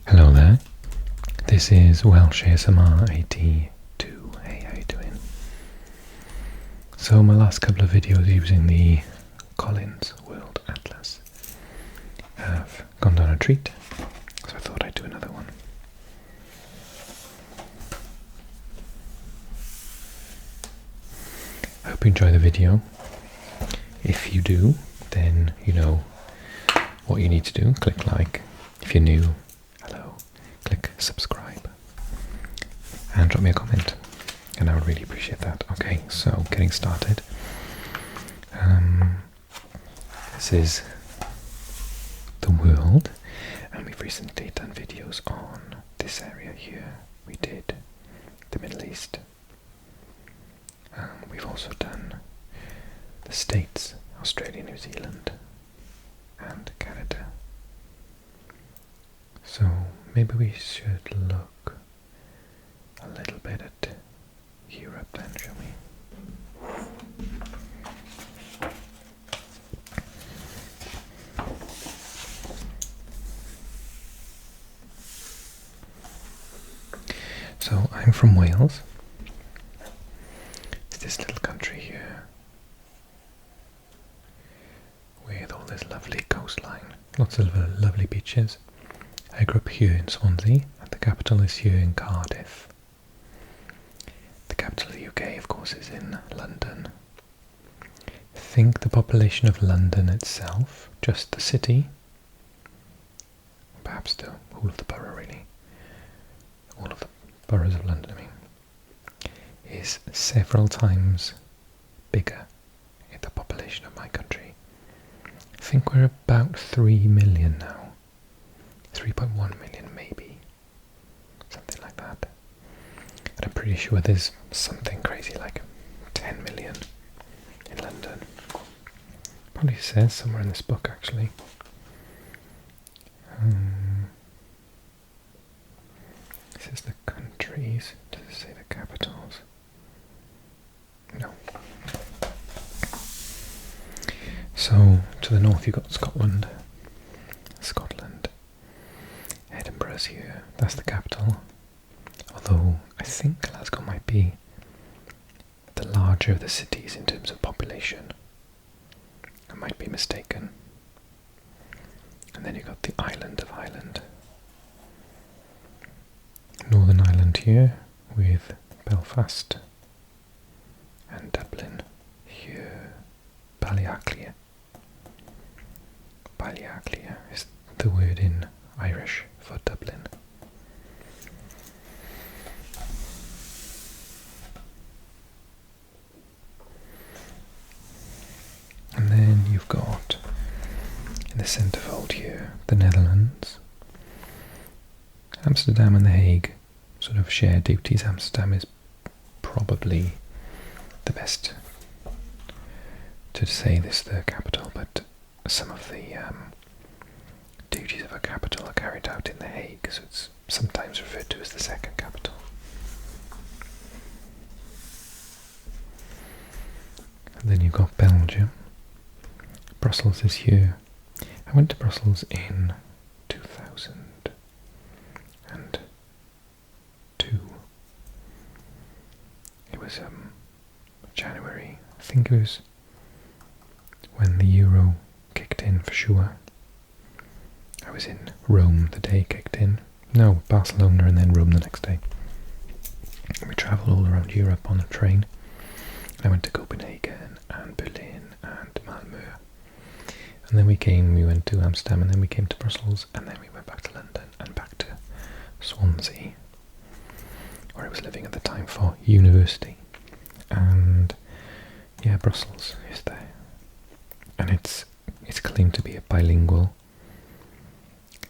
Hello there, this is Welsh ASMR 82. Hey, how you doing? So my last couple of videos using the Collins World Atlas have gone down a treat, so I thought I'd do another one. I hope you enjoy the video. If you do, then you know what you need to do. Click like. If you're new, hello, click subscribe and drop me a comment, and I would really appreciate that. Okay, so getting started. This is the world, and we've recently done videos on this area here. We did the Middle East. We've also done the States, Australia, New Zealand, and Canada. So maybe we should look a little bit at Europe then, shall we? So I'm from Wales. It's this little country here with all this lovely coastline, lots of lovely beaches. I grew up here in Swansea, and the capital is here in Cardiff. The capital of the UK, of course, is in London. I think the population of London itself, just the city, perhaps the whole of the borough really, all of the boroughs of London, I mean, is several times bigger than the population of my country. I think we're about 3 million now. 3.1 million maybe, something like that. And I'm pretty sure there's something crazy like 10 million in London. Probably says somewhere in this book actually. This is the countries. Does it say the capitals? No. So to the north you've got Scotland. Edinburgh's here, that's the capital. Although I think Glasgow might be the larger of the cities in terms of population. I might be mistaken. And then you've got the island of Ireland. Northern Ireland here with Belfast and Dublin here. Ballyaclia. Ballyaclia is the word in Irish for Dublin. And then you've got in the centrefold here the Netherlands. Amsterdam and The Hague sort of share duties. Amsterdam is probably the best to say this the capital, but some of the duties of a capital are carried out in The Hague, so it's sometimes referred to as the second capital. And then you've got Belgium. Brussels is here. I went to Brussels in 2002. It was January. I think it was when the Euro kicked in for sure. I was in Rome the day it kicked in. No, Barcelona and then Rome the next day. And we travelled all around Europe on a train. I went to Copenhagen and Berlin and Malmö. And then we went to Amsterdam, and then we came to Brussels, and then we went back to London and back to Swansea, where I was living at the time for university. And yeah, Brussels is there. And it's claimed to be a bilingual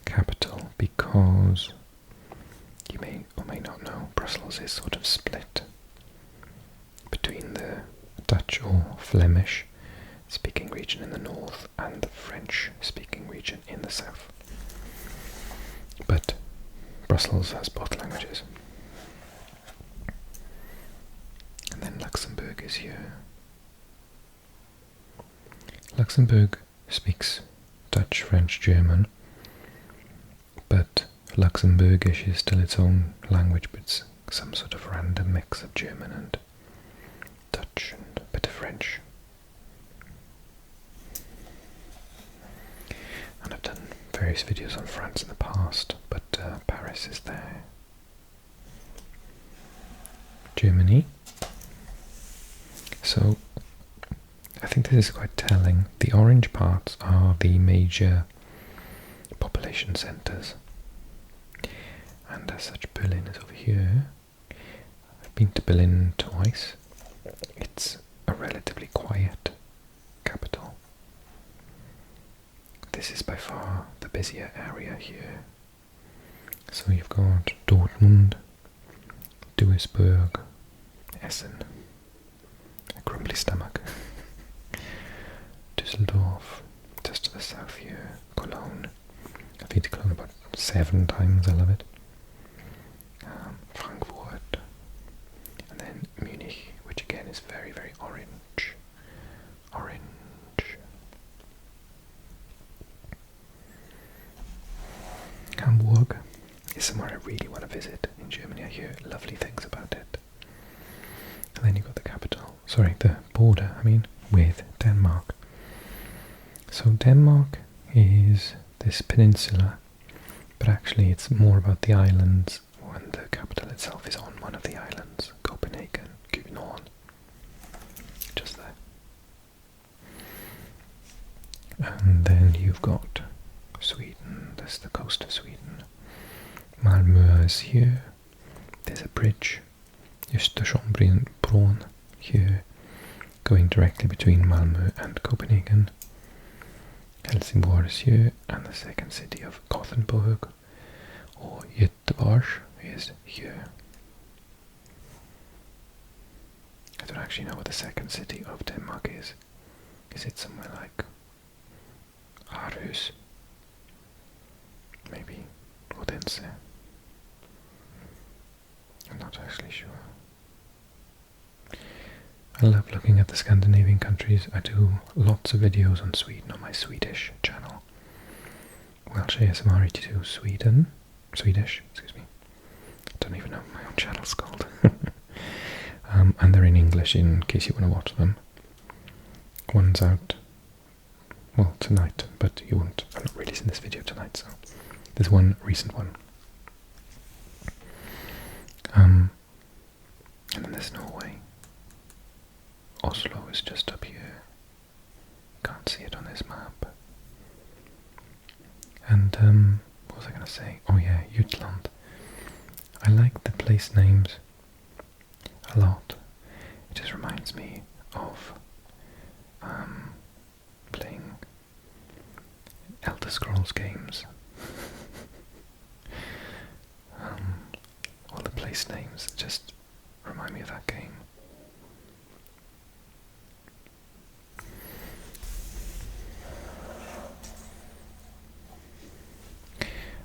capital because you may or may not know Brussels is sort of split between the Dutch or Flemish speaking region in the north and the French speaking region in the south. But Brussels has both languages. And then Luxembourg is here. Luxembourg speaks Dutch, French, German, but Luxembourgish is still its own language, but it's some sort of random mix of German and Dutch and a bit of French. And I've done various videos on France in the past, but Paris is there. Germany. So I think this is quite telling. The orange parts are the major population centres, and as such Berlin is over here. I've been to Berlin twice. It's a relatively quiet capital. This is by far the busier area here. So you've got Dortmund, Duisburg, Essen, a grumbly stomach, Düsseldorf, just to the south here, Cologne. I've been to Cologne about 7 times, I love it. Frankfurt, and then Munich, which again is very, very orange. Hamburg is somewhere I really want to visit in Germany. I hear lovely things about it. And then you've got the capital, the border, with Denmark. So Denmark is this peninsula, but actually it's more about the islands, when the capital itself is on one of the islands, Copenhagen, København, just there. And then you've got Sweden, that's the coast of Sweden. Malmö is here, there's a bridge, Östersjöbron here, going directly between Malmö and Copenhagen. Helsingborg is here, and the second city of Gothenburg, or Göteborg, is here. I don't actually know what the second city of Denmark is. Is it somewhere like Aarhus? Maybe Odense. I'm not actually sure. I love looking at the Scandinavian countries. I do lots of videos on Sweden on my Swedish channel. Welsh ASMR 82 Swedish, excuse me. I don't even know what my own channel's called. And they're in English in case you want to watch them. One's out, well, tonight, but you won't. I'm not releasing this video tonight, so there's one recent one. And then there's Norway. Oslo is just up here. Can't see it on this map. And what was I going to say? Oh yeah, Jutland. I like the place names a lot. It just reminds me of playing Elder Scrolls games. All the place names just remind me of that game.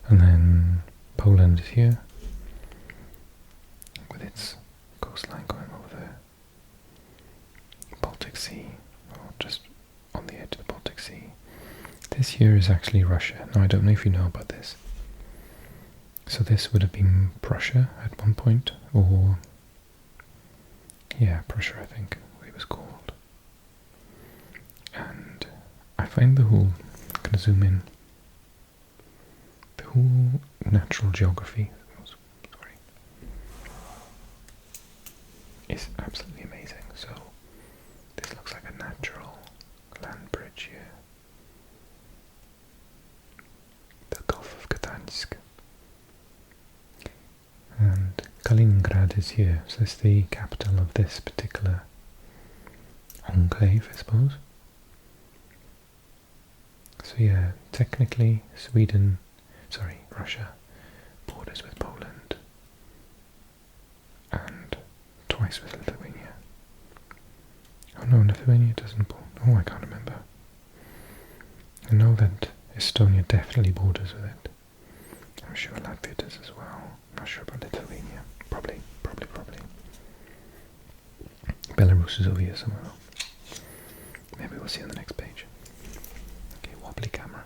And then Poland is here, with its coastline going over the Baltic Sea, or just on the edge of the Baltic Sea. This here is actually Russia. Now I don't know if you know about this. So this would have been Prussia at one point, or yeah, Prussia I think it was called. And I find the whole, I'm going to zoom in, the whole natural geography is absolutely amazing. So this looks like a natural land bridge here. The Gulf of Gdansk. And Kaliningrad is here, so it's the capital of this particular enclave, I suppose. So yeah, technically Russia borders with Poland and twice with Lithuania. Oh no, Lithuania doesn't oh, I can't remember. I know that Estonia definitely borders with it. I'm sure Latvia does as well. I'm not sure about Lithuania. Probably. Belarus is over here somewhere. Maybe we'll see on the next page. Okay, wobbly camera.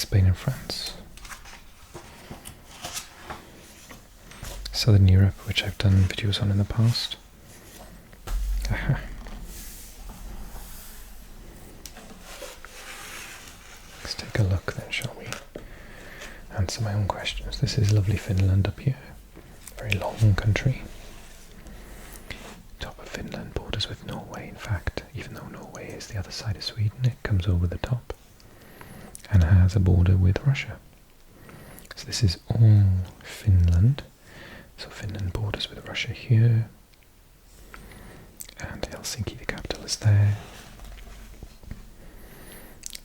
Spain and France. Southern Europe, which I've done videos on in the past. Aha. Let's take a look then, shall we? Answer my own questions. This is lovely Finland up here. Very long country. Top of Finland borders with Norway. In fact, even though Norway is the other side of Sweden, it comes over the top and has a border with Russia. So this is all Finland. So Finland borders with Russia here. And Helsinki, the capital, is there.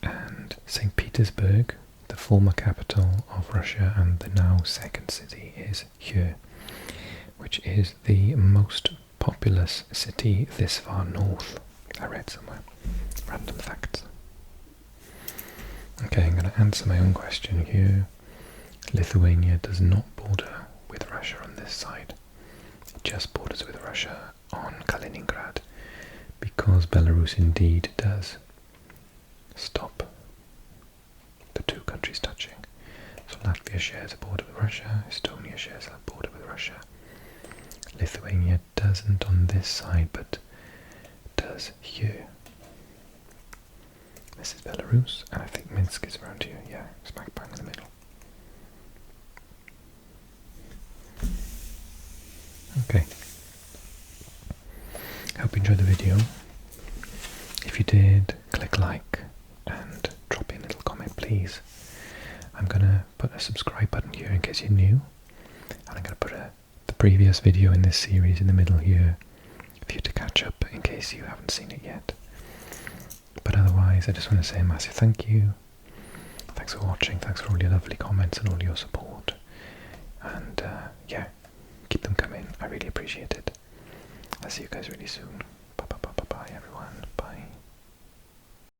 And St. Petersburg, the former capital of Russia and the now second city, is here, which is the most populous city this far north. I read somewhere. Random facts. Okay, I'm going to answer my own question here. Lithuania does not border with Russia on this side. It just borders with Russia on Kaliningrad, because Belarus indeed does stop the two countries touching. So Latvia shares a border with Russia, Estonia shares a border with Russia. Lithuania doesn't on this side, but does here. This is Belarus, and I think Minsk is around here. Yeah, smack bang in the middle. Okay. Hope you enjoyed the video. If you did, click like and drop in a little comment, please. I'm gonna put a subscribe button here in case you're new, and I'm gonna put the previous video in this series in the middle here for you to catch up in case you haven't seen it yet. But otherwise, I just want to say a massive thank you. Thanks for watching, thanks for all your lovely comments and all your support. And yeah, keep them coming, I really appreciate it. I'll see you guys really soon.